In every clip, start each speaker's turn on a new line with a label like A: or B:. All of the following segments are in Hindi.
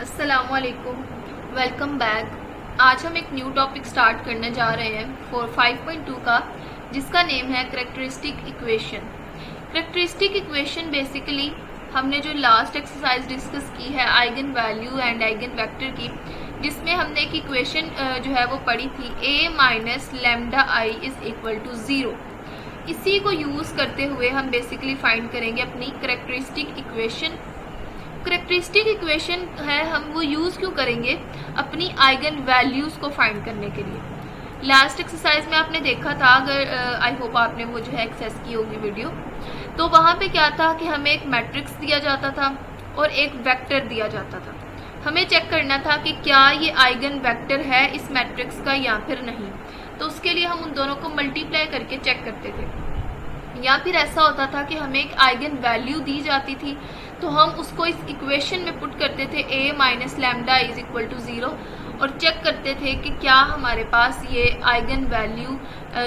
A: अस्सलामुअलैकुम, वेलकम बैक। आज हम एक न्यू टॉपिक स्टार्ट करने जा रहे हैं फॉर 5.2 का, जिसका नेम है characteristic equation. Characteristic equation basically हमने जो लास्ट एक्सरसाइज डिस्कस की है eigen value and eigen vector की, जिसमें हमने एक इक्वेशन जो है वो पढ़ी थी a minus lambda I is equal to 0। इसी को यूज़ करते हुए हम बेसिकली फाइंड करेंगे अपनी करेक्टरिस्टिक इक्वेशन। करेक्टरिस्टिक इक्वेशन है, हम वो यूज़ क्यों करेंगे? अपनी आइगन वैल्यूज़ को फाइंड करने के लिए। लास्ट एक्सरसाइज में आपने देखा था, अगर आई होप आपने वो जो है एक्सेस की होगी वीडियो, तो वहाँ पे क्या था कि हमें एक मैट्रिक्स दिया जाता था और एक वेक्टर दिया जाता था। हमें चेक करना था कि क्या ये आइगन वेक्टर है इस मैट्रिक्स का या फिर नहीं। तो उसके लिए हम उन दोनों को मल्टीप्लाई करके चेक करते थे, या फिर ऐसा होता था कि हमें एक आइगन वैल्यू दी जाती थी तो हम उसको इस इक्वेशन में पुट करते थे a minus lambda is equal to 0 और चेक करते थे कि क्या हमारे पास ये आइगन वैल्यू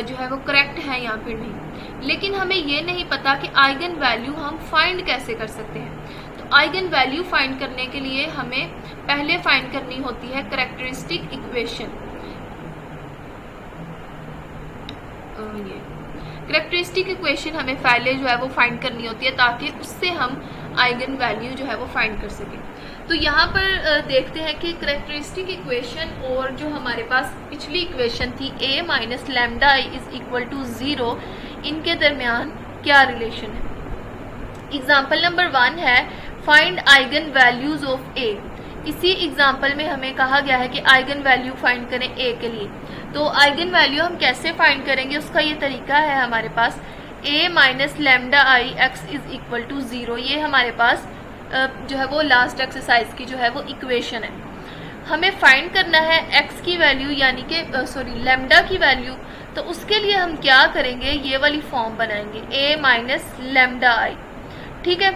A: जो है वो करेक्ट है या फिर नहीं। लेकिन हमें ये नहीं पता कि आइगन वैल्यू हम फाइंड कैसे कर सकते हैं। तो आइगन वैल्यू फाइंड करने के लिए हमें पहले फाइंड करनी होती है करेक्टरिस्टिक इक्वेशन। ये करेक्टरिस्टिक इक्वेशन हमें पहले जो है वो फाइंड करनी होती है ताकि उससे हम आइगन वैल्यू जो है वो फाइंड कर सकें। तो यहाँ पर देखते हैं कि करेक्टरिस्टिक इक्वेशन और जो हमारे पास पिछली इक्वेशन थी a minus lambda I is equal to 0, इनके दरमियान क्या रिलेशन है। एग्जाम्पल नंबर 1 है find eigen values of a। इसी एग्जाम्पल में हमें कहा गया है कि आइगन वैल्यू फाइंड करें a के लिए। तो आइगन वैल्यू हम कैसे फाइंड करेंगे, उसका ये तरीका है हमारे पास a minus lambda I X is equal to 0। ये हमारे पास जो है वो लास्ट एक्सरसाइज की जो है वो इक्वेशन है। हमें फाइंड करना है x की वैल्यू यानी कि लेमडा की वैल्यू। तो उसके लिए हम क्या करेंगे, ये वाली फॉर्म बनाएंगे a माइनस लेमडा आई। ठीक है,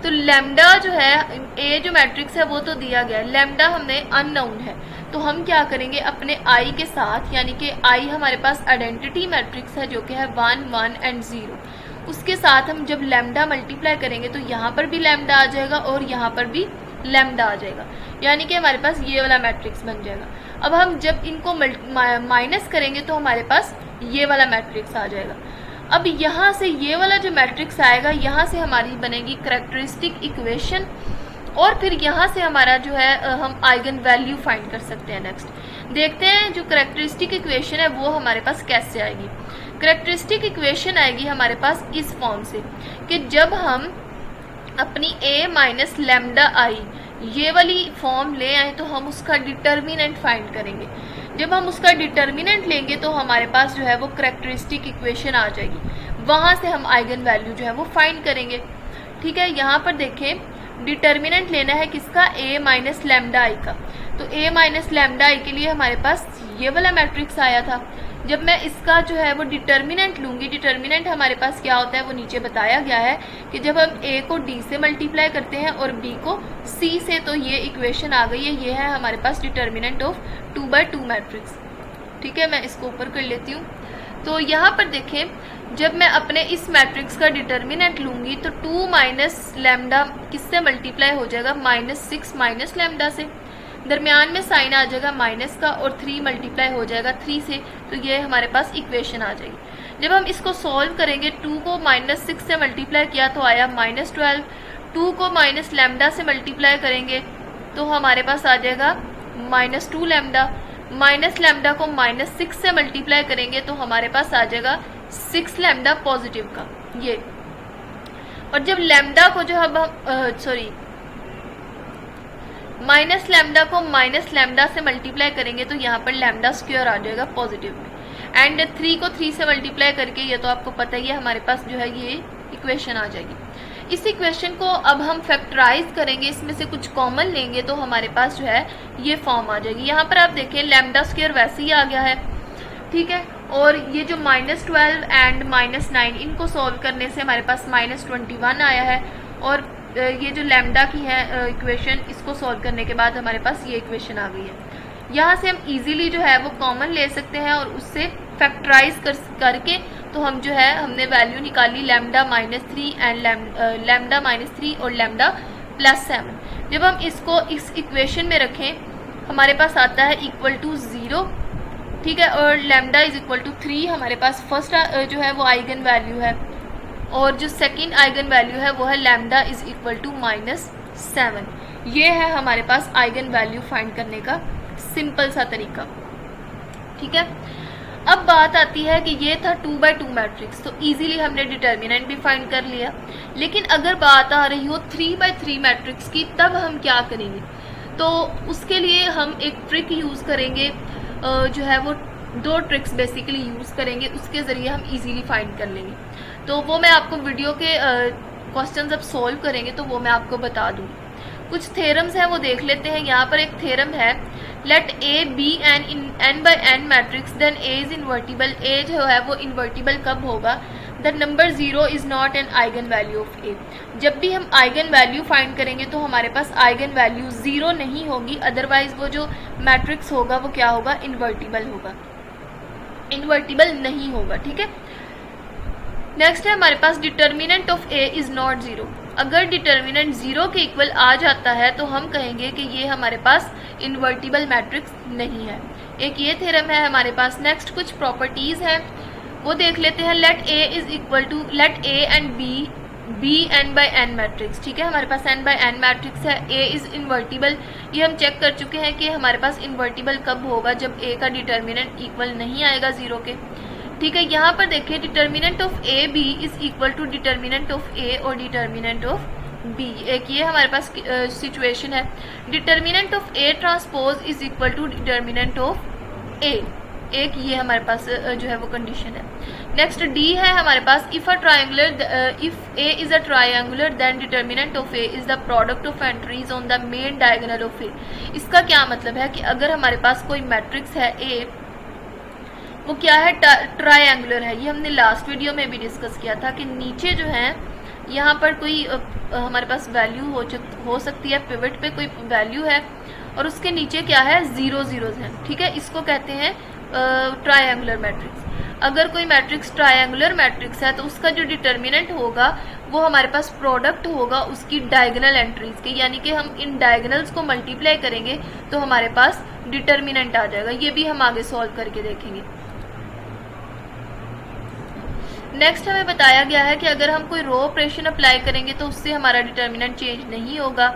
A: तो लेमडा जो है a जो मैट्रिक्स है वो तो दिया गया है, लेमडा हमने अननोन है। तो हम क्या करेंगे अपने i के साथ, यानी कि i हमारे पास आइडेंटिटी मैट्रिक्स है जो कि है 1 1 एंड 0। उसके साथ हम जब लेमडा मल्टीप्लाई करेंगे तो यहाँ पर भी लेमडा आ जाएगा और यहाँ पर भी लेमडा आ जाएगा, यानी कि हमारे पास ये वाला मैट्रिक्स बन जाएगा। अब हम जब इनको माइनस करेंगे तो हमारे पास ये वाला मैट्रिक्स आ जाएगा। अब यहाँ से ये वाला जो मैट्रिक्स आएगा, यहाँ से हमारी बनेगी करेक्टरिस्टिक इक्वेशन और फिर यहाँ से हमारा जो है हम आइगन वैल्यू फाइंड कर सकते हैं। नेक्स्ट देखते हैं जो करेक्टरिस्टिक इक्वेशन है वो हमारे पास कैसे आएगी। करेक्टरिस्टिक इक्वेशन आएगी हमारे पास इस फॉर्म से कि जब हम अपनी a माइनस लेमडा आई ये वाली फॉर्म ले आए तो हम उसका डिटर्मिनेंट फाइंड करेंगे। जब हम उसका डिटर्मिनेंट लेंगे तो हमारे पास जो है वो करेक्टरिस्टिक इक्वेशन आ जाएगी। वहाँ से हम आइगन वैल्यू जो है वो फाइंड करेंगे। ठीक है, यहाँ पर देखें डिटर्मिनेंट लेना है किसका, a माइनस लेमडा आई का। तो a माइनस लेमडा आई के लिए हमारे पास ये वाला मैट्रिक्स आया था। जब मैं इसका जो है वो डिटर्मिनेंट लूँगी, डिटर्मिनेंट हमारे पास क्या होता है वो नीचे बताया गया है कि जब हम a को d से मल्टीप्लाई करते हैं और b को c से, तो ये इक्वेशन आ गई है। ये है हमारे पास डिटर्मिनेंट ऑफ 2/2 मैट्रिक्स। ठीक है, मैं इसको ऊपर कर लेती हूँ। तो यहाँ पर देखें जब मैं अपने इस मैट्रिक्स का डिटर्मिनेंट लूँगी तो 2 माइनस लेमडा किससे मल्टीप्लाई हो जाएगा, -6 माइनस लेमडा से। दरमियान में साइन आ जाएगा माइनस का और 3 मल्टीप्लाई हो जाएगा 3 से। तो ये हमारे पास इक्वेशन आ जाएगी। जब हम इसको सॉल्व करेंगे, 2 को -6 से मल्टीप्लाई किया तो आया -12। 2 को माइनस लेमडा से मल्टीप्लाई करेंगे तो हमारे पास आ जाएगा -2 लेमडा। माइनस लेमडा को -6 से मल्टीप्लाई करेंगे तो हमारे पास आ जाएगा 6 लेमडा पॉजिटिव का ये। और जब लेमडा को जो हम माइनस लेमडा को माइनस लेमडा से मल्टीप्लाई करेंगे तो यहाँ पर लेमडा स्क्वायर आ जाएगा पॉजिटिव में। एंड 3 को 3 से मल्टीप्लाई करके, ये तो आपको पता ही है, हमारे पास जो है ये इक्वेशन आ जाएगी। इस इक्वेशन को अब हम फैक्टराइज करेंगे, इसमें से कुछ कॉमन लेंगे तो हमारे पास जो है ये फॉर्म आ जाएगी। यहाँ पर आप देखें लेमडा स्क्वायर वैसे ही आ गया है। ठीक है, और ये जो -12 एंड -9 इनको सॉल्व करने से हमारे पास -21 आया है। और ये जो लेमडा की है इक्वेशन, इसको सॉल्व करने के बाद हमारे पास ये इक्वेशन आ गई है। यहाँ से हम इजीली जो है वो कॉमन ले सकते हैं और उससे फैक्टराइज करके तो हम जो है हमने वैल्यू निकाली लेमडा -3 एंड लेमडा -3 और लेमडा +7। जब हम इसको इस इक्वेशन में रखें हमारे पास आता है इक्वल टू 0, ठीक है, और लैम्डा इज इक्वल टू 3 हमारे पास फर्स्ट जो है वो आइगन वैल्यू है, और जो सेकंड आइगन वैल्यू है वो है लैम्डा इज इक्वल टू -7। ये है हमारे पास आइगन वैल्यू फाइंड करने का सिंपल सा तरीका, ठीक है। अब बात आती है कि ये था 2x2 मैट्रिक्स, तो इजीली हमने डिटर्मिनेंट भी फाइंड कर लिया। लेकिन अगर बात आ रही हो 3x3 मैट्रिक्स की, तब हम क्या करेंगे? तो उसके लिए हम एक ट्रिक यूज़ करेंगे, जो है वो 2 ट्रिक्स बेसिकली यूज़ करेंगे, उसके ज़रिए हम इजीली फाइंड कर लेंगे। तो वो मैं आपको वीडियो के क्वेश्चन जब सॉल्व करेंगे तो वो मैं आपको बता दूँगी। कुछ थ्योरम्स हैं वो देख लेते हैं। यहाँ पर एक थ्योरम है, let A be an in n/n matrix then A is invertible. A जो है वो इन्वर्टिबल कब होगा? The number 0 is not an eigen value of A. जब भी हम आइगन वैल्यू फाइंड करेंगे तो हमारे पास आइगन वैल्यू 0 नहीं होगी, अदरवाइज वो जो मैट्रिक्स होगा वो क्या होगा? इन्वर्टिबल होगा, इन्वर्टिबल नहीं होगा, ठीक है। नेक्स्ट है हमारे पास determinant of A is not 0। अगर डिटर्मिनेंट 0 के इक्वल आ जाता है तो हम कहेंगे कि ये हमारे पास इन्वर्टिबल मैट्रिक्स नहीं है। एक ये थ्योरम है हमारे पास। नेक्स्ट कुछ प्रॉपर्टीज हैं वो देख लेते हैं। Let A is equal to, let A and B n/n matrix, ठीक है। हमारे पास n/n मैट्रिक्स है, ए इज इन्वर्टिबल। ये हम चेक कर चुके हैं कि हमारे पास इन्वर्टिबल कब होगा? जब ए का डिटर्मिनेंट इक्वल नहीं आएगा 0 के, ठीक है। यहाँ पर देखिए determinant of A B is equal to determinant of A और डिटर्मिनेंट ऑफ बी। एक ये हमारे पास सिचुएशन है। Determinant of A transpose is equal to determinant of A, एक ये हमारे पास जो है वो कंडीशन है। नेक्स्ट डी है हमारे पास, if A is a triangular then determinant of A is the product of entries on the main diagonal of A. इसका क्या मतलब है कि अगर हमारे पास कोई मैट्रिक्स है ए, वो क्या है? ट्रायंगुलर है। ये हमने लास्ट वीडियो में भी डिस्कस किया था कि नीचे जो है यहाँ पर कोई हमारे पास वैल्यू हो सकती है, पिवट पे कोई वैल्यू है और उसके नीचे क्या है? 0 0 है, ठीक है। इसको कहते हैं ट्रायंगुलर मैट्रिक्स। अगर कोई मैट्रिक्स ट्रायंगुलर मैट्रिक्स है तो उसका जो डिटर्मिनेंट होगा वो हमारे पास प्रोडक्ट होगा उसकी डायगोनल एंट्रीज के, यानी कि हम इन डायगोनल्स को मल्टीप्लाई करेंगे तो हमारे पास डिटर्मिनेंट आ जाएगा। ये भी हम आगे सॉल्व करके देखेंगे। नेक्स्ट हमें बताया गया है कि अगर हम कोई रो ऑपरेशन अप्लाई करेंगे तो उससे हमारा डिटर्मिनेंट चेंज नहीं होगा।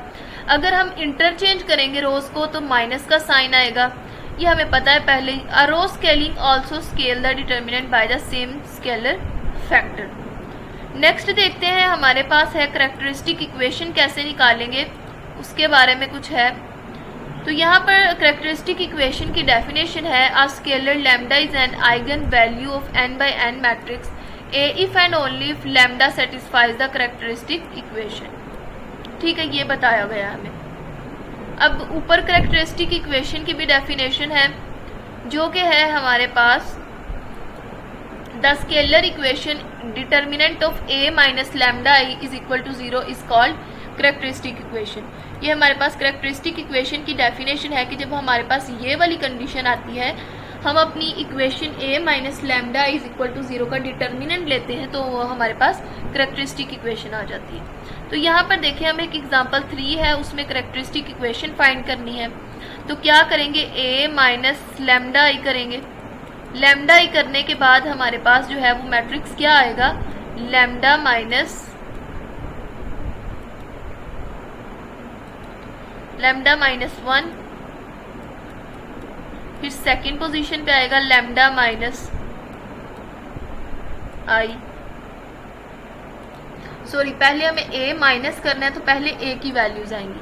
A: अगर हम इंटरचेंज करेंगे रोज को तो माइनस का साइन आएगा, ये हमें पता है पहले ही। A row scaling also scale the determinant by the same scalar factor. Next देखते हैं हमारे पास है कैरेक्टरिस्टिक इक्वेशन कैसे निकालेंगे, उसके बारे में कुछ है। तो यहाँ पर कैरेक्टरिस्टिक इक्वेशन की डेफिनेशन है, a scalar lambda is an eigen value of n/n matrix A if and only if lambda satisfies the characteristic equation, ठीक है। ये बताया गया हमें। अब ऊपर कैरेक्टरिस्टिक इक्वेशन की भी डेफिनेशन है जो कि है हमारे पास, the scalar equation determinant of A minus lambda I is equal to 0 is called characteristic equation. ये हमारे पास कैरेक्टरिस्टिक इक्वेशन की डेफिनेशन है कि जब हमारे पास ये वाली कंडीशन आती है, हम अपनी equation A minus lambda is equal to 0 का डिटर्मिनेंट लेते हैं तो वो हमारे पास कैरेक्टरिस्टिक इक्वेशन आ जाती है। तो यहाँ पर देखिए हम एक एग्जांपल 3 है, उसमें कैरेक्टरिस्टिक इक्वेशन फाइंड करनी है। तो क्या करेंगे? A माइनस लैम्डा I करेंगे। लैम्डा I करने के बाद हमारे पास जो है वो मैट्रिक्स क्या आएगा? लैम्डा माइनस 1, फिर सेकंड पोजीशन पे आएगा लैम्डा माइनस I। सॉरी, पहले हमें A माइनस करना है तो पहले A की वैल्यूज आएंगी,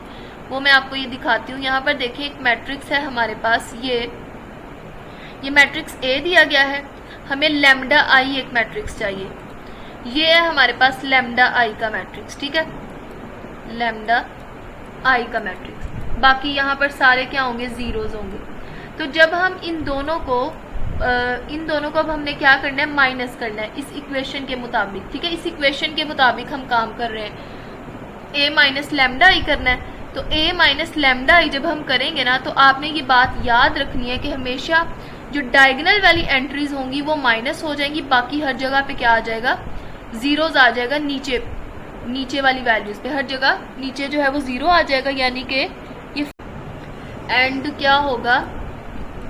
A: वो मैं आपको ये दिखाती हूँ। यहाँ पर देखिए एक मैट्रिक्स है हमारे पास, ये मैट्रिक्स A दिया गया है, हमें लैम्डा I एक मैट्रिक्स चाहिए। ये है हमारे पास लैम्डा I का मैट्रिक्स, ठीक है, लैम्डा I का मैट्रिक्स। बाकी यहाँ पर सारे क्या होंगे? जीरोज होंगे। तो जब हम इन दोनों को अब हमने क्या करना है? माइनस करना है इस इक्वेशन के मुताबिक, ठीक है। इस इक्वेशन के मुताबिक हम काम कर रहे हैं। A माइनस लैम्डा I करना है, तो A माइनस लैम्डा I जब हम करेंगे ना, तो आपने ये बात याद रखनी है कि हमेशा जो डायगोनल वाली एंट्रीज होंगी वो माइनस हो जाएंगी, बाकी हर जगह पे क्या आ जाएगा? जीरोज आ जाएगा नीचे नीचे वाली वैल्यूज़ पे, हर जगह नीचे जो है वो 0 आ जाएगा, यानी कि ये एंड क्या होगा,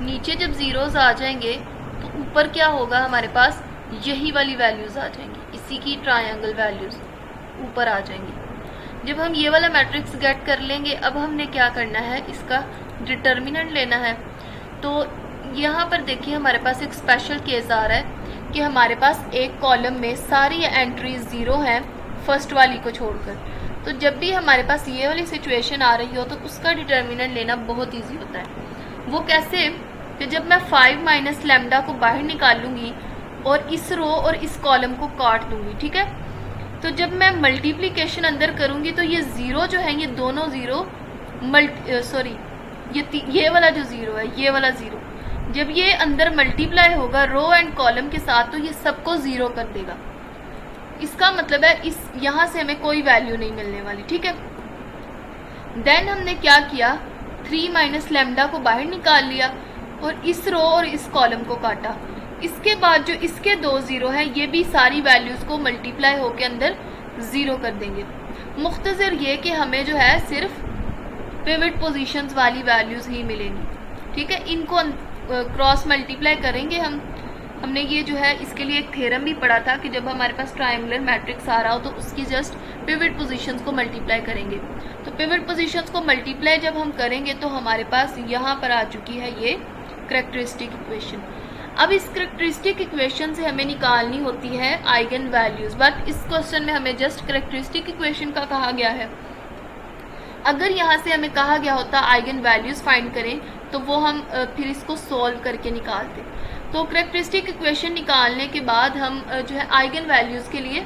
A: नीचे जब ज़ीरोज़ आ जाएंगे तो ऊपर क्या होगा, हमारे पास यही वाली वैल्यूज़ आ जाएंगी, इसी की ट्रायंगल वैल्यूज़ ऊपर आ जाएंगी। जब हम ये वाला मैट्रिक्स गेट कर लेंगे, अब हमने क्या करना है, इसका डिटर्मिनेंट लेना है। तो यहाँ पर देखिए हमारे पास एक स्पेशल केस आ रहा है कि हमारे पास एक कॉलम में सारी एंट्रीज 0 हैं फर्स्ट वाली को छोड़कर। तो जब भी हमारे पास ये वाली सिचुएशन आ रही हो तो उसका डिटर्मिनेंट लेना बहुत ईजी होता है। वो कैसे कि जब मैं 5 माइनस लैम्डा को बाहर निकाल लूँगी और इस रो और इस कॉलम को काट दूँगी, ठीक है। तो जब मैं मल्टीप्लिकेशन अंदर करूँगी तो ये 0 जो है, ये दोनों 0 ये वाला जो 0 है, ये वाला 0 जब ये अंदर मल्टीप्लाई होगा रो एंड कॉलम के साथ तो ये सबको 0 कर देगा। इसका मतलब है इस यहाँ से हमें कोई वैल्यू नहीं मिलने वाली, ठीक है। देन हमने क्या किया, 3 माइनस लैम्डा को बाहर निकाल लिया और इस रो और इस कॉलम को काटा। इसके बाद जो इसके 2 0 हैं, ये भी सारी वैल्यूज़ को मल्टीप्लाई होकर अंदर 0 कर देंगे। मुख्तसर ये कि हमें जो है सिर्फ पिवट पोजीशंस वाली वैल्यूज़ ही मिलेंगी, ठीक है। इनको क्रॉस मल्टीप्लाई करेंगे हमने ये जो है इसके लिए एक थ्योरम भी पढ़ा था कि जब हमारे पास ट्रायंगुलर मैट्रिक्स आ रहा हो तो उसकी जस्ट पिवट पोजीशंस को मल्टीप्लाई करेंगे। तो पिवट पोजीशंस को मल्टीप्लाई जब हम करेंगे तो हमारे पास यहाँ पर आ चुकी है ये करैक्टरिस्टिक इक्वेशन। अब इस करैक्टरिस्टिक इक्वेशन से हमें निकालनी होती है आइगन वैल्यूज़, बट इस क्वेश्चन में हमें जस्ट करैक्टरिस्टिक इक्वेशन का कहा गया है। अगर यहाँ से हमें कहा गया होता आइगन वैल्यूज़ फाइंड करें तो वो हम फिर इसको सॉल्व करके निकालते। तो करैक्टरिस्टिक इक्वेशन निकालने के बाद हम जो है आइगन वैल्यूज़ के लिए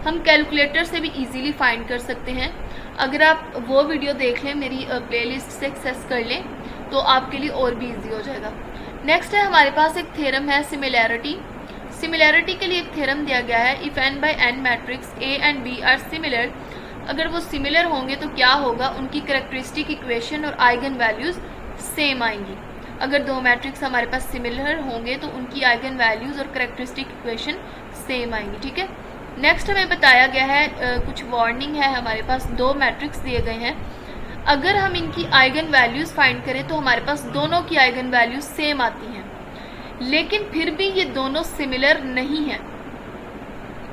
A: हम कैलकुलेटर से भी इजीली फाइंड कर सकते हैं। अगर आप वो वीडियो देख लें, मेरी प्लेलिस्ट से एक्सेस कर लें तो आपके लिए और भी इजी हो जाएगा। नेक्स्ट है हमारे पास एक थ्योरम है सिमिलैरिटी। सिमिलैरिटी के लिए एक थ्योरम दिया गया है, if n by n matrix a and b are similar, अगर वो सिमिलर होंगे तो क्या होगा, उनकी करैक्टरिस्टिक इक्वेशन और आइगन वैल्यूज़ सेम आएंगी। अगर दो मैट्रिक्स हमारे पास सिमिलर होंगे तो उनकी आइगन वैल्यूज़ और करैक्टरिस्टिक इक्वेशन सेम आएंगी, ठीक है। नेक्स्ट हमें बताया गया है कुछ वार्निंग है, हमारे पास दो मैट्रिक्स दिए गए हैं। अगर हम इनकी आइगन वैल्यूज़ फाइंड करें तो हमारे पास दोनों की आइगन वैल्यूज़ सेम आती हैं, लेकिन फिर भी ये दोनों सिमिलर नहीं हैं,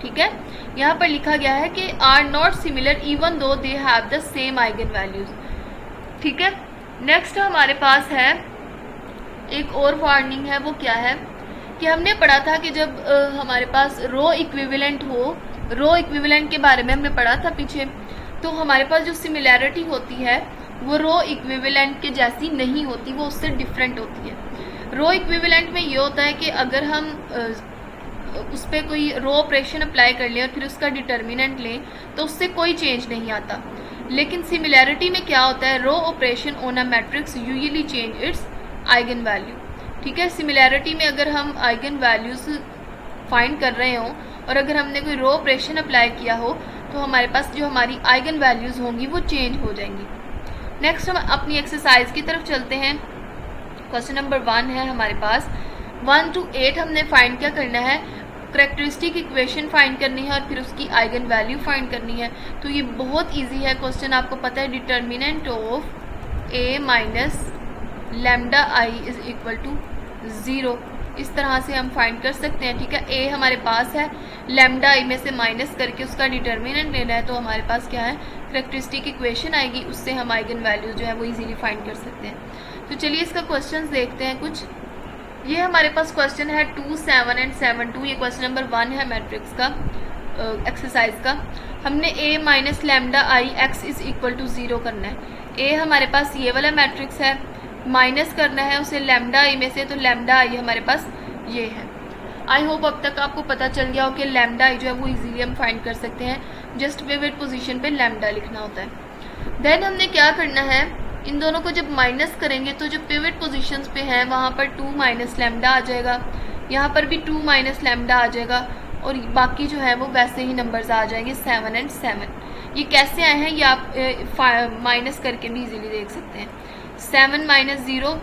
A: ठीक है। यहाँ पर लिखा गया है कि are not similar even though they have the same eigen values, ठीक है। नेक्स्ट हमारे पास है एक और वार्निंग है, वो क्या है कि हमने पढ़ा था कि जब हमारे पास रो इक्विवेलेंट हो, रो इक्विवेलेंट के बारे में हमने पढ़ा था पीछे, तो हमारे पास जो सिमिलैरिटी होती है वो रो इक्विवेलेंट के जैसी नहीं होती, वो उससे डिफरेंट होती है। रो इक्विवेलेंट में ये होता है कि अगर हम उस पर कोई रो ऑपरेशन अप्लाई कर लें और फिर उसका डिटर्मिनेंट लें तो उससे कोई चेंज नहीं आता। लेकिन सिमिलैरिटी में क्या होता है, row operation on a matrix usually change its eigen value, ठीक है। सिमिलैरिटी में अगर हम आइगन वैल्यूज़ फाइंड कर रहे हों और अगर हमने कोई रो ऑपरेशन अप्लाई किया हो तो हमारे पास जो हमारी आइगन वैल्यूज़ होंगी वो चेंज हो जाएंगी। नेक्स्ट हम अपनी एक्सरसाइज की तरफ चलते हैं। क्वेश्चन नंबर 1 है हमारे पास, 1 to 8 हमने फाइंड क्या करना है, करैक्टरिस्टिक इक्वेशन फाइंड करनी है और फिर उसकी आइगन वैल्यू फाइंड करनी है। तो ये बहुत इजी है क्वेश्चन, आपको पता है determinant of a minus lambda I is equal to 0, इस तरह से हम फाइंड कर सकते हैं, ठीक है। a हमारे पास है, लैम्डा आई में से माइनस करके उसका डिटर्मिनेंट लेना है, तो हमारे पास क्या है, करैक्टरिस्टिक इक्वेशन आएगी, उससे हम आइगन वैल्यूज जो है वो इजीली फाइंड कर सकते हैं। तो चलिए इसका क्वेश्चन देखते हैं कुछ। ये हमारे पास क्वेश्चन है 2, 7 एंड 7, 2, ये क्वेश्चन नंबर 1 है मैट्रिक्स का एक्सरसाइज का। हमने a minus lambda I X is equal to 0 करना है। a हमारे पास ये वाला मैट्रिक्स है, माइनस करना है उसे लैम्डा आई में से, तो लैम्डा आई हमारे पास ये है। आई होप अब तक आपको पता चल गया हो कि लैम्डा आई जो है वो इजीली हम फाइंड कर सकते हैं, जस्ट पिवट पोजीशन पे लैम्डा लिखना होता है। देन हमने क्या करना है, इन दोनों को जब माइनस करेंगे तो जो पिवट पोजीशंस पे हैं वहाँ पर 2 माइनस लैम्डा आ जाएगा, यहाँ पर भी 2 माइनस लैम्डा आ जाएगा और बाकी जो है वो वैसे ही नंबर्स आ जाएंगे 7 एंड 7। ये कैसे आए हैं ये आप माइनस करके भी इजीली देख सकते हैं। 7 माइनस 0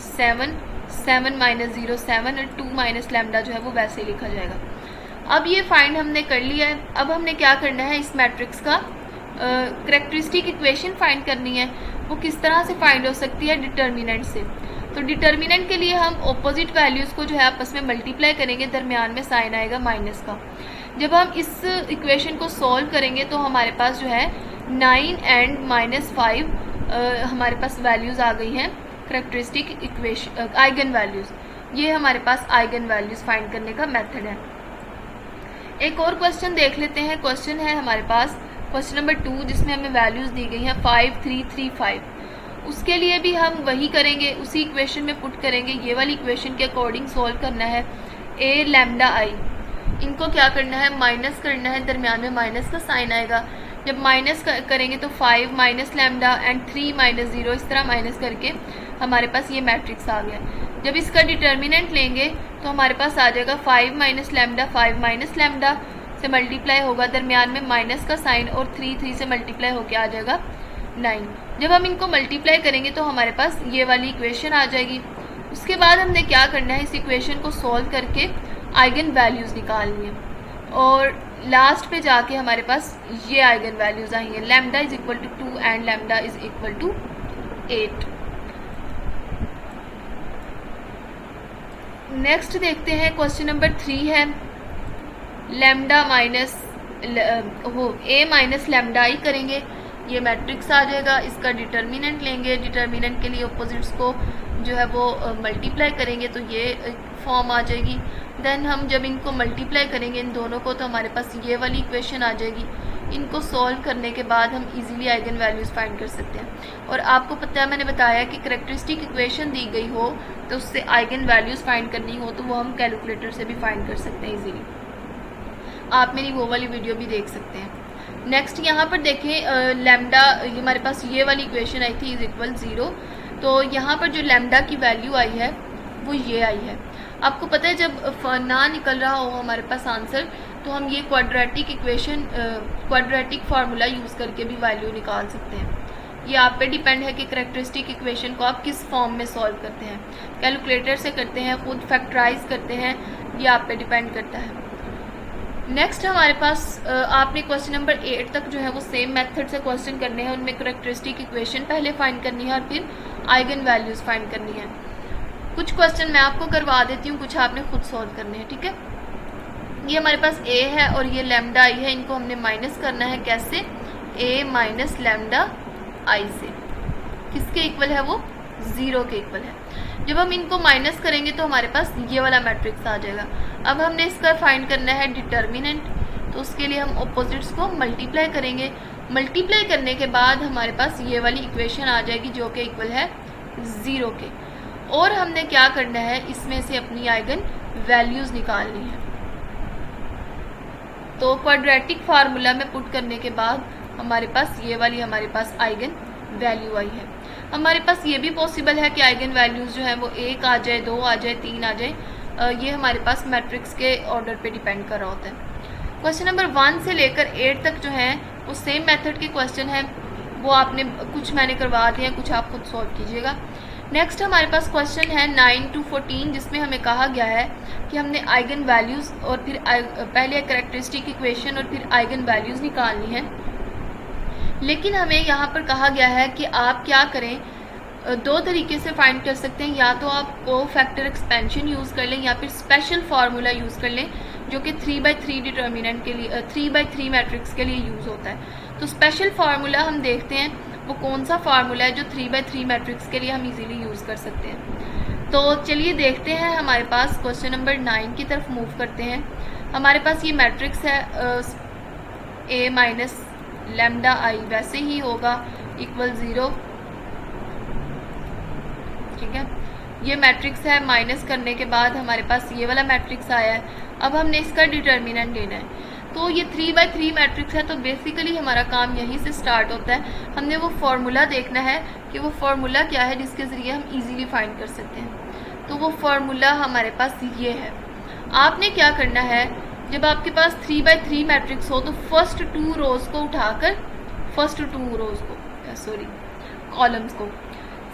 A: 7, 7 माइनस 0 7 और 2 माइनस लैम्डा जो है वो वैसे ही लिखा जाएगा। अब ये फाइंड हमने कर लिया है। अब हमने क्या करना है, इस मैट्रिक्स का करैक्टरिस्टिक इक्वेशन फाइंड करनी है। वो किस तरह से फाइंड हो सकती है, डिटर्मिनेंट से। तो डिटर्मिनेंट के लिए हम ऑपोजिट वैल्यूज़ को जो है आपस में मल्टीप्लाई करेंगे, दरमियान में साइन आएगा माइनस का। जब हम इस इक्वेशन को सॉल्व करेंगे तो हमारे पास जो है 9 एंड -5 हमारे पास वैल्यूज़ आ गई हैं करैक्टरिस्टिक इक्वेशन, आइगन वैल्यूज़। ये हमारे पास आइगन वैल्यूज़ फाइंड करने का मेथड है। एक और क्वेश्चन देख लेते हैं। क्वेश्चन है हमारे पास क्वेश्चन नंबर 2, जिसमें हमें वैल्यूज़ दी गई हैं 5, 3, 3, 5। उसके लिए भी हम वही करेंगे, उसी इक्वेशन में पुट करेंगे। ये वाली इक्वेशन के अकॉर्डिंग सॉल्व करना है। a लैम्डा आई, इनको क्या करना है, माइनस करना है, दरमियान में माइनस का साइन आएगा। जब माइनस करेंगे तो 5 माइनस लैम्डा एंड 3 माइनस 0, इस तरह माइनस करके हमारे पास ये मैट्रिक्स आ गया। जब इसका डिटर्मिनेंट लेंगे तो हमारे पास आ जाएगा 5 माइनस लैम्डा, 5 माइनस लैम्डा से मल्टीप्लाई होगा, दरमियान में माइनस का साइन, और 3, 3 से मल्टीप्लाई होके आ जाएगा 9। जब हम इनको मल्टीप्लाई करेंगे तो हमारे पास ये वाली इक्वेशन आ जाएगी। उसके बाद हमने क्या करना है, इस इक्वेशन को सॉल्व करके आइगन वैल्यूज़ निकालनी है, और लास्ट पे जाके हमारे पास ये आइगन वैल्यूज़ आई हैं। Lambda is equal to 2 and lambda is equal to 8। Next देखते हैं, क्वेश्चन नंबर 3 है lambda minus a minus lambda I करेंगे, ये मैट्रिक्स आ जाएगा। इसका डिटर्मिनेंट लेंगे, डिटर्मिनेंट के लिए ऑपोजिट्स को जो है वो मल्टीप्लाई करेंगे तो ये फॉर्म आ जाएगी। देन हम जब इनको मल्टीप्लाई करेंगे इन दोनों को तो हमारे पास ये वाली इक्वेशन आ जाएगी। इनको सॉल्व करने के बाद हम इजीली आइगन वैल्यूज़ फाइंड कर सकते हैं। और आपको पता है, मैंने बताया कि करैक्टरिस्टिक इक्वेशन दी गई हो तो उससे आइगन वैल्यूज़ फाइंड करनी हो तो वो हम कैलकुलेटर से भी फाइंड कर सकते हैं इजीली। आप मेरी वो वाली वीडियो भी देख सकते हैं। नेक्स्ट यहाँ पर देखें, लैम्डा हमारे पास ये वाली इक्वेशन आई थी इज इक्वल 0। तो यहाँ पर जो लैम्डा की वैल्यू आई है वो ये आई है। आपको पता है, जब ना निकल रहा हो हमारे पास आंसर तो हम ये quadratic equation, quadratic formula use करके भी वैल्यू निकाल सकते हैं। ये आप पे डिपेंड है कि करैक्टरिस्टिक इक्वेशन को आप किस फॉर्म में सॉल्व करते हैं, कैलकुलेटर से करते हैं, खुद फैक्टराइज करते हैं, ये आप पे डिपेंड करता है। नेक्स्ट हमारे पास आपने क्वेश्चन नंबर 8 तक जो है वो सेम मेथड से क्वेश्चन करने हैं। उनमें करैक्टरिस्टिक इक्वेशन पहले फाइंड करनी है और फिर आइगन वैल्यूज़ फाइंड करनी है। कुछ क्वेश्चन मैं आपको करवा देती हूँ, कुछ आपने खुद सॉल्व करने हैं, ठीक है। ये हमारे पास a है और ये लैम्डा आई है, इनको हमने माइनस करना है। कैसे, a माइनस लैम्डा आई से, किसके इक्वल है वो, 0 के इक्वल है। जब हम इनको माइनस करेंगे तो हमारे पास ये वाला मैट्रिक्स आ जाएगा। अब हमने इसका फाइंड करना है डिटर्मिनेंट, तो उसके लिए हम ऑपोजिट्स को मल्टीप्लाई करेंगे। मल्टीप्लाई करने के बाद हमारे पास ये वाली इक्वेशन आ जाएगी जो कि इक्वल है 0 के। और हमने क्या करना है, इसमें से अपनी आइगन वैल्यूज़ निकालनी है। तो क्वाड्रेटिक फार्मूला में पुट करने के बाद हमारे पास ये वाली हमारे पास आइगन वैल्यू आई है। हमारे पास ये भी पॉसिबल है कि आइगन वैल्यूज़ जो है वो 1 आ जाए, 2 आ जाए, 3 आ जाए। ये हमारे पास मैट्रिक्स के ऑर्डर पे डिपेंड कर रहा होता है। क्वेश्चन नंबर 1 से लेकर 8 तक जो है वो सेम मेथड के क्वेश्चन है। वो आपने कुछ मैंने करवा दिए हैं, कुछ आप खुद सॉल्व कीजिएगा। नेक्स्ट हमारे पास क्वेश्चन है 9 to 14, जिसमें हमें कहा गया है कि हमने आइगन वैल्यूज़ और फिर पहले करैक्टरिस्टिक इक्वेशन और फिर आइगन वैल्यूज़ निकालनी है। लेकिन हमें यहाँ पर कहा गया है कि आप क्या करें, 2 तरीके से फाइंड कर सकते हैं। या तो आप कोफैक्टर एक्सपेंशन यूज़ कर लें या फिर स्पेशल फार्मूला यूज़ कर लें, जो कि 3/3 डिटर्मिनेंट के लिए 3/3 मैट्रिक्स के लिए यूज़ होता है। तो स्पेशल फार्मूला हम देखते हैं वो कौन सा फार्मूला है जो 3/3 मैट्रिक्स के लिए हम इजीली यूज़ कर सकते हैं। तो चलिए देखते हैं, हमारे पास क्वेश्चन नंबर 9 की तरफ मूव करते हैं। हमारे पास ये मैट्रिक्स है a माइनस लैम्डा आई, वैसे ही होगा, इक्वल 0, ठीक है। ये मैट्रिक्स है, माइनस करने के बाद हमारे पास ये वाला मैट्रिक्स आया है। अब हमने इसका डिटर्मिनेंट लेना है। तो ये 3/3 मैट्रिक्स है, तो बेसिकली हमारा काम यहीं से स्टार्ट होता है। हमने वो फार्मूला देखना है कि वो फार्मूला क्या है जिसके ज़रिए हम इजीली फाइंड कर सकते हैं। तो वो फार्मूला हमारे पास ये है। आपने क्या करना है, जब आपके पास 3/3 मैट्रिक्स हो तो फर्स्ट 2 रोज़ को उठाकर, कॉलम्स को,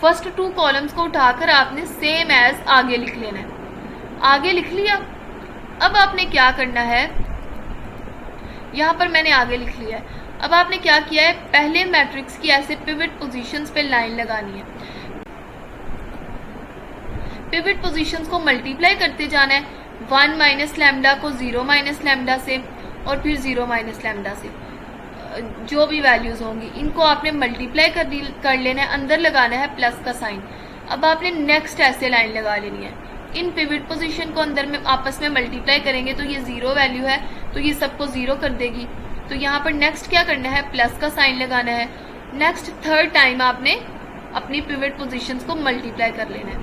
A: फर्स्ट 2 कॉलम्स को उठाकर आपने सेम एज आगे लिख लेना है। आगे लिख लिया, अब आपने क्या करना है, यहाँ पर मैंने आगे लिख लिया है। अब आपने क्या किया है, पहले मैट्रिक्स की ऐसे पिवट पोजीशंस पे लाइन लगानी है, पिवट पोजीशंस को मल्टीप्लाई करते जाना है, 1 माइनस लैम्डा को 0 माइनस लैम्डा से और फिर 0 माइनस लैम्डा से, जो भी वैल्यूज होंगी इनको आपने मल्टीप्लाई कर लेना है, अंदर लगाना है प्लस का साइन। अब आपने नेक्स्ट ऐसे लाइन लगा लेनी है, इन पिवट पोजीशन को अंदर में आपस में मल्टीप्लाई करेंगे तो ये 0 वैल्यू है तो ये सबको 0 कर देगी। तो यहाँ पर नेक्स्ट क्या करना है, प्लस का साइन लगाना है। नेक्स्ट थर्ड टाइम आपने अपनी पिवट पोजीशंस को मल्टीप्लाई कर लेना है।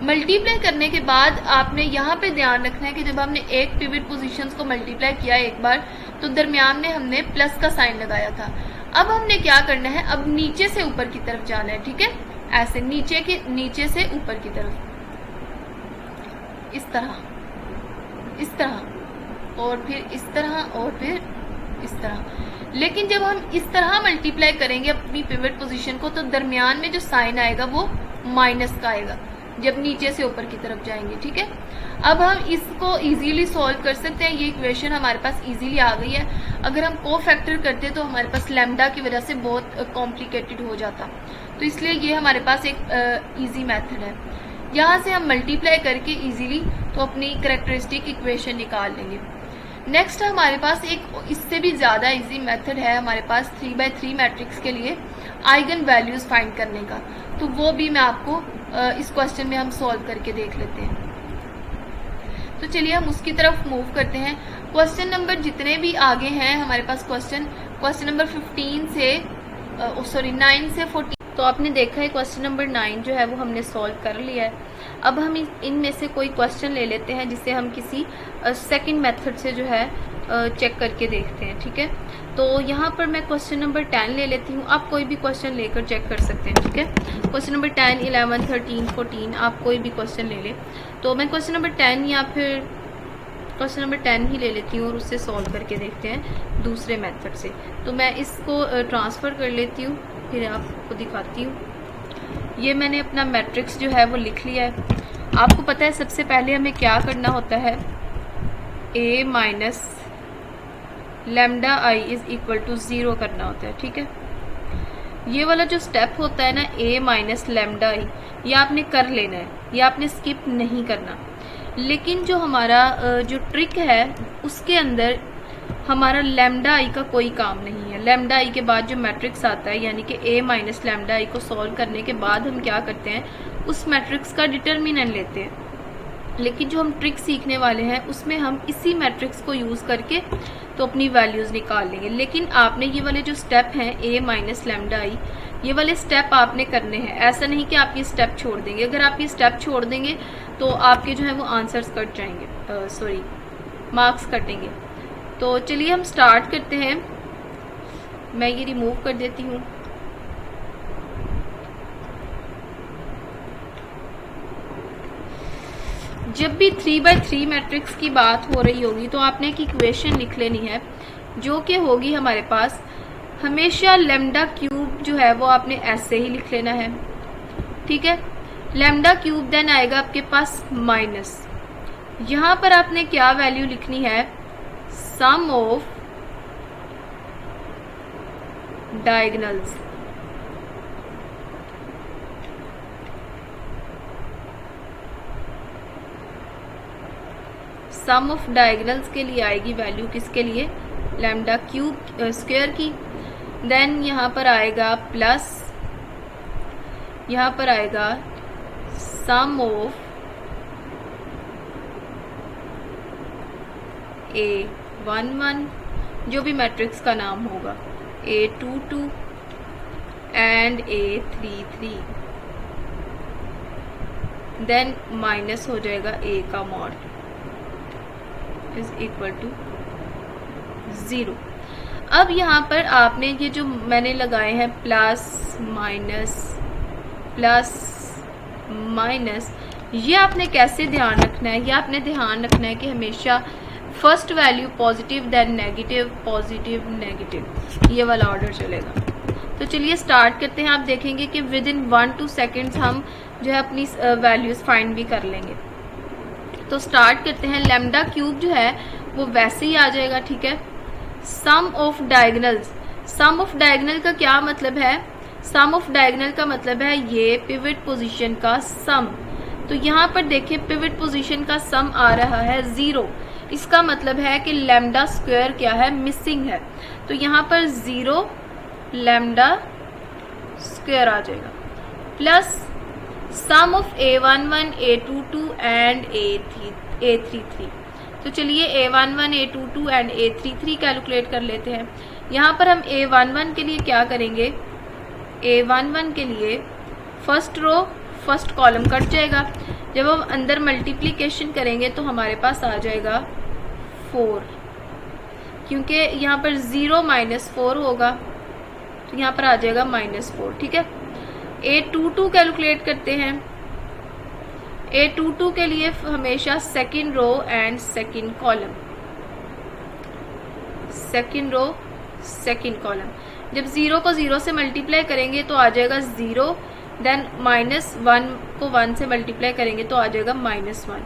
A: मल्टीप्लाई करने के बाद आपने यहाँ पे ध्यान रखना है कि जब हमने एक पिवट पोजीशंस को मल्टीप्लाई किया एक बार तो दरमियान में हमने प्लस का साइन लगाया था। अब हमने क्या करना है, अब नीचे से ऊपर की तरफ जाना है, ठीक है, ऐसे नीचे से ऊपर की तरफ, इस तरह और फिर इस तरह और फिर इस तरह। लेकिन जब हम इस तरह मल्टीप्लाई करेंगे अपनी पिवट पोजीशन को तो दरमियान में जो साइन आएगा वो माइनस का आएगा जब नीचे से ऊपर की तरफ जाएंगे, ठीक है। अब हम इसको इजीली सॉल्व कर सकते हैं, ये इक्वेशन हमारे पास इजीली आ गई है। अगर हम को फैक्टर करते तो हमारे पास लैम्डा की वजह से बहुत कॉम्प्लिकेटेड हो जाता, तो इसलिए ये हमारे पास एक इजी मेथड है। यहाँ से हम मल्टीप्लाई करके इजीली तो अपनी कैरेक्टरिस्टिक इक्वेशन निकाल लेंगे। नेक्स्ट हमारे पास एक इससे भी ज़्यादा इजी मेथड है हमारे पास 3x3 मैट्रिक्स के लिए आइगन वैल्यूज फाइंड करने का, तो वो भी मैं आपको इस क्वेश्चन में हम सॉल्व करके देख लेते हैं। तो चलिए हम उसकी तरफ मूव करते हैं। क्वेश्चन नंबर जितने भी आगे हैं हमारे पास क्वेश्चन नंबर 15 से 9 से 14, तो आपने देखा है क्वेश्चन नंबर 9 जो है वो हमने सॉल्व कर लिया है। अब हम इनमें से कोई क्वेश्चन ले लेते हैं जिसे हम किसी सेकंड मेथड से जो है चेक करके देखते हैं, ठीक है। तो यहाँ पर मैं क्वेश्चन नंबर 10 ले लेती हूँ, आप कोई भी क्वेश्चन लेकर चेक कर सकते हैं, ठीक है। क्वेश्चन नंबर 10, 11, 13, 14 आप कोई भी क्वेश्चन ले लें। तो मैं क्वेश्चन नंबर 10 या फिर क्वेश्चन नंबर 10 ही ले लेती हूँ और उससे सॉल्व करके देखते हैं दूसरे मेथड से। तो मैं इसको ट्रांसफ़र कर लेती हूँ, फिर आपको दिखाती हूँ। ये मैंने अपना मैट्रिक्स जो है वो लिख लिया है। आपको पता है सबसे पहले हमें क्या करना होता है, a minus lambda I is equal to 0 करना होता है, ठीक है। ये वाला जो स्टेप होता है ना, a माइनस लैम्डा आई, ये आपने कर लेना है, ये आपने स्किप नहीं करना। लेकिन जो हमारा जो ट्रिक है उसके अंदर हमारा लैम्डा आई का कोई काम नहीं है। लैम्डा आई के बाद जो मैट्रिक्स आता है यानी कि a माइनस लैम्डा आई को सॉल्व करने के बाद हम क्या करते हैं, उस मैट्रिक्स का डिटर्मिनेंट लेते हैं। लेकिन जो हम ट्रिक सीखने वाले हैं उसमें हम इसी मैट्रिक्स को यूज़ करके तो अपनी वैल्यूज़ निकाल लेंगे। लेकिन आपने ये वाले जो स्टेप हैं a माइनस लैम्डा आई, ये वाले स्टेप आपने करने हैं। ऐसा नहीं कि आप ये स्टेप छोड़ देंगे। अगर आप ये स्टेप छोड़ देंगे तो आपके जो है वो आंसर्स कट जाएंगे, मार्क्स कटेंगे। तो चलिए हम स्टार्ट करते हैं। मैं ये रिमूव कर देती हूँ। जब भी 3x3 मैट्रिक्स की बात हो रही होगी तो आपने एक इक्वेशन लिख लेनी है जो कि होगी हमारे पास, हमेशा लैम्डा क्यूब जो है वो आपने ऐसे ही लिख लेना है, ठीक है। लैम्डा क्यूब देन आएगा आपके पास माइनस, यहाँ पर आपने क्या वैल्यू लिखनी है, sum of diagonals. Sum of diagonals के लिए आएगी वैल्यू, किसके लिए, लैम्डा क्यूब स्क्वायर की। देन यहाँ पर आएगा प्लस, यहाँ पर आएगा सम ऑफ A11, जो भी मैट्रिक्स का नाम होगा, A22 and A33। Then minus हो जाएगा A का मॉड इज इक्वल टू 0। अब यहाँ पर आपने ये जो मैंने लगाए हैं प्लस माइनस, ये आपने कैसे ध्यान रखना है, ये आपने ध्यान रखना है कि हमेशा first value positive then negative, positive negative, ये वाला ऑर्डर चलेगा। तो चलिए स्टार्ट करते हैं। आप देखेंगे कि विद इन 1-2 सेकेंड्स हम जो है अपनी वैल्यूज फाइंड भी कर लेंगे। तो स्टार्ट करते हैं। लैम्डा क्यूब जो है वो वैसे ही आ जाएगा, ठीक है। Sum of diagonals, sum of diagonal का क्या मतलब है? सम ऑफ डायगोनल का मतलब है ये पिवट पोजीशन का सम। तो यहाँ पर देखिए पिवट पोजीशन का सम आ रहा है 0, इसका मतलब है कि लैम्डा स्क्वायर क्या है? मिसिंग है। तो यहाँ पर 0 लैम्डा स्क्वायर आ जाएगा plus some of A11, A22 and A33। तो चलिए A11, A22 and A33 calculate कर लेते हैं। यहाँ पर हम A11 के लिए क्या करेंगे? A11 के लिए first row first column cut जाएगा। जब हम अंदर मल्टीप्लिकेशन करेंगे तो हमारे पास आ जाएगा 4, क्योंकि यहाँ पर 0 - 4 होगा, तो यहाँ पर आ जाएगा -4, ठीक है। A22 कैलकुलेट करते हैं। A22 के लिए हमेशा second row and second column, second row second column. जब 0 को 0 से मल्टीप्लाई करेंगे तो आ जाएगा 0, देन -1 को 1 से मल्टीप्लाई करेंगे तो आ जाएगा -1,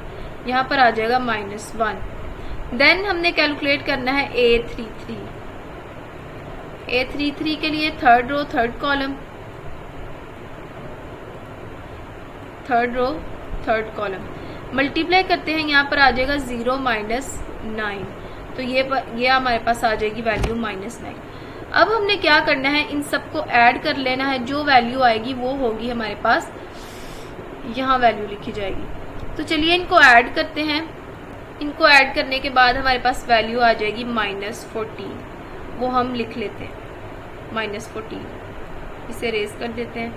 A: यहाँ पर आ जाएगा -1। देन हमने कैलकुलेट करना है A33। A33 के लिए third row third column, third row third column multiply करते हैं, यहाँ पर आ जाएगा 0 - 9, तो ये हमारे पास आ जाएगी वैल्यू -9। अब हमने क्या करना है? इन सबको ऐड कर लेना है। जो वैल्यू आएगी वो होगी हमारे पास, यहाँ वैल्यू लिखी जाएगी। तो चलिए इनको ऐड करते हैं। इनको ऐड करने के बाद हमारे पास वैल्यू आ जाएगी -14, वो हम लिख लेते हैं -14, इसे रेज कर देते हैं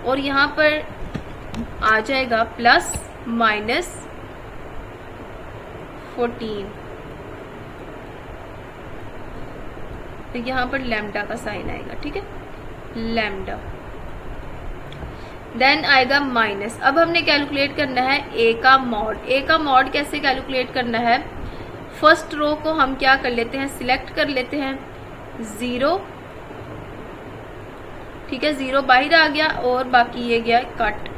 A: और यहाँ पर आ जाएगा +-14। तो यहाँ पर लैम्डा का साइन आएगा, ठीक है, लैम्डा। देन आएगा माइनस। अब हमने कैलकुलेट करना है ए का मॉड। ए का मॉड कैसे कैलकुलेट करना है? फर्स्ट रो को हम क्या कर लेते हैं? सिलेक्ट कर लेते हैं 0, ठीक है, 0 बाहर आ गया और बाकी ये गया कट।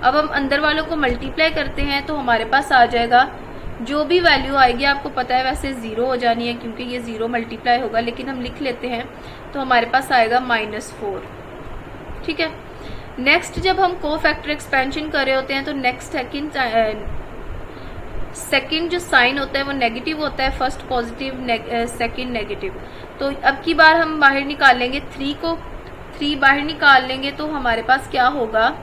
A: अब हम अंदर वालों को मल्टीप्लाई करते हैं तो हमारे पास आ जाएगा, जो भी वैल्यू आएगी आपको पता है वैसे 0 हो जानी है क्योंकि ये 0 मल्टीप्लाई होगा, लेकिन हम लिख लेते हैं तो हमारे पास आएगा -4, ठीक है। नेक्स्ट जब हम कोफैक्टर एक्सपेंशन कर रहे होते हैं तो नेक्स्ट सेकंड जो साइन होता है वो नेगेटिव होता है, फर्स्ट पॉजिटिव सेकंड नेगेटिव। तो अब की बार हम बाहर निकाल लेंगे 3 को, 3 बाहर निकाल लेंगे तो हमारे पास क्या होगा?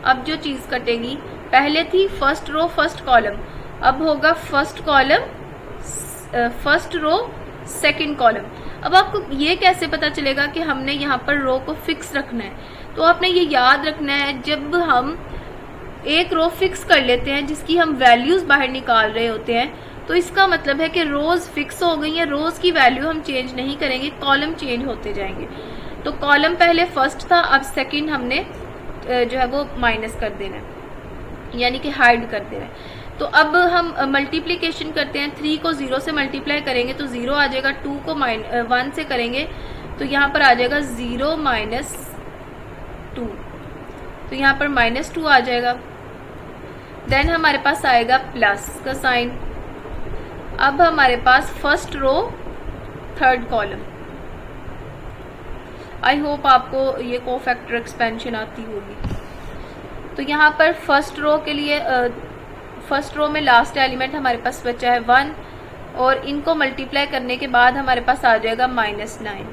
A: अब जो चीज कटेगी, पहले थी फर्स्ट रो फर्स्ट कॉलम, अब होगा first column first row second column. अब आपको ये कैसे पता चलेगा कि हमने यहाँ पर रो को फिक्स रखना है? तो आपने ये याद रखना है, जब हम एक रो फिक्स कर लेते हैं जिसकी हम वैल्यूज बाहर निकाल रहे होते हैं तो इसका मतलब है कि रोज फिक्स हो गई है, रोज की वैल्यू हम चेंज नहीं करेंगे, कॉलम चेंज होते जाएंगे। तो कॉलम पहले फर्स्ट था, अब सेकंड हमने जो है वो माइनस कर देना है, यानी कि हाइड कर देना है। तो अब हम मल्टीप्लिकेशन करते हैं, 3 को 0 से मल्टीप्लाई करेंगे तो 0 आ जाएगा, 2 को 1 से करेंगे तो यहाँ पर आ जाएगा 0 - 2, तो यहाँ पर -2 आ जाएगा। देन हमारे पास आएगा प्लस का साइन। अब हमारे पास first row third column. I hope आपको ये कोफैक्टर एक्सपेंशन आती होगी। तो यहाँ पर फर्स्ट रो के लिए फर्स्ट रो में लास्ट एलिमेंट हमारे पास बचा है 1 और इनको मल्टीप्लाई करने के बाद हमारे पास आ जाएगा -9।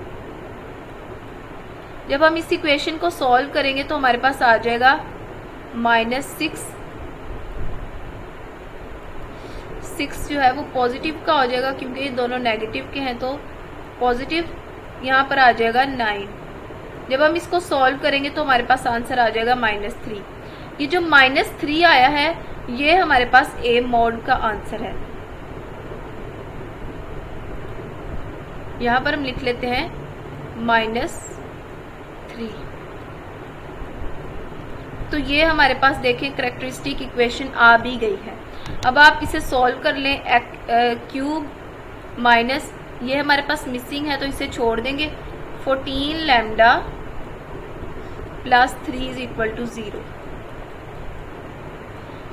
A: जब हम इस इक्वेशन को सॉल्व करेंगे तो हमारे पास आ जाएगा -6 जो है वो पॉजिटिव का हो जाएगा क्योंकि ये दोनों नेगेटिव के हैं, तो पॉजिटिव यहाँ पर आ जाएगा 9। जब हम इसको सॉल्व करेंगे तो हमारे पास आंसर आ जाएगा -3। ये जो -3 आया है ये हमारे पास ए मॉड का आंसर है। यहां पर हम लिख लेते हैं -3। तो ये हमारे पास देखें कैरेक्टरिस्टिक इक्वेशन आ भी गई है। अब आप इसे सॉल्व कर लें, क्यूब माइनस ये हमारे पास मिसिंग है तो इसे छोड़ देंगे, 14 लैम्डा +3 = 0।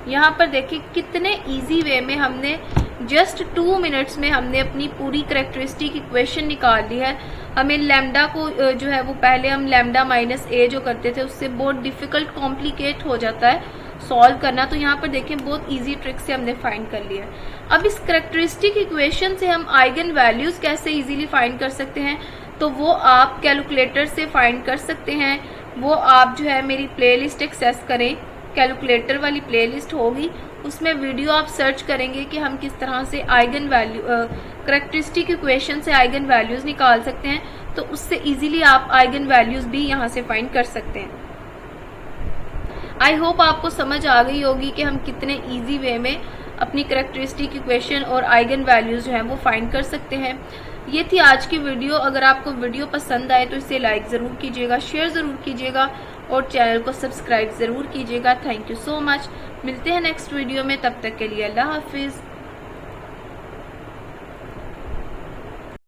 A: यहाँ पर देखिए कितने इजी वे में हमने जस्ट 2 मिनट्स में हमने अपनी पूरी करेक्टरिस्टिक इक्वेशन निकाल ली है। हमें लैम्डा को जो है वो पहले हम लैम्डा माइनस ए जो करते थे उससे बहुत डिफिकल्ट कॉम्प्लिकेट हो जाता है सॉल्व करना, तो यहाँ पर देखिए बहुत इजी ट्रिक से हमने फाइंड कर लिया है। अब इस करेक्टरिस्टिक इक्वेशन से हम आइगन वैल्यूज कैसे इजीली फाइंड कर सकते हैं, तो वो आप कैलकुलेटर से फाइंड कर सकते हैं। वो आप जो है मेरी प्लेलिस्ट एक्सेस करें, कैलकुलेटर वाली प्लेलिस्ट होगी, उसमें वीडियो आप सर्च करेंगे कि हम किस तरह से आइगन वैल्यू करेक्टरिस्टिक इक्वेशन से आइगन वैल्यूज निकाल सकते हैं, तो उससे इजीली आप आइगन वैल्यूज भी यहाँ से फाइंड कर सकते हैं। आई होप आपको समझ आ गई होगी कि हम कितने इजी वे में अपनी करेक्टरिस्टिक इक्वेशन और आइगन वैल्यूज जो हैं वो फाइंड कर सकते हैं। ये थी आज की वीडियो। अगर आपको वीडियो पसंद आए तो इसे लाइक ज़रूर कीजिएगा, शेयर ज़रूर कीजिएगा और चैनल को सब्सक्राइब ज़रूर कीजिएगा। Thank you so much. मिलते हैं नेक्स्ट वीडियो में, तब तक के लिए अल्लाह हाफिज़।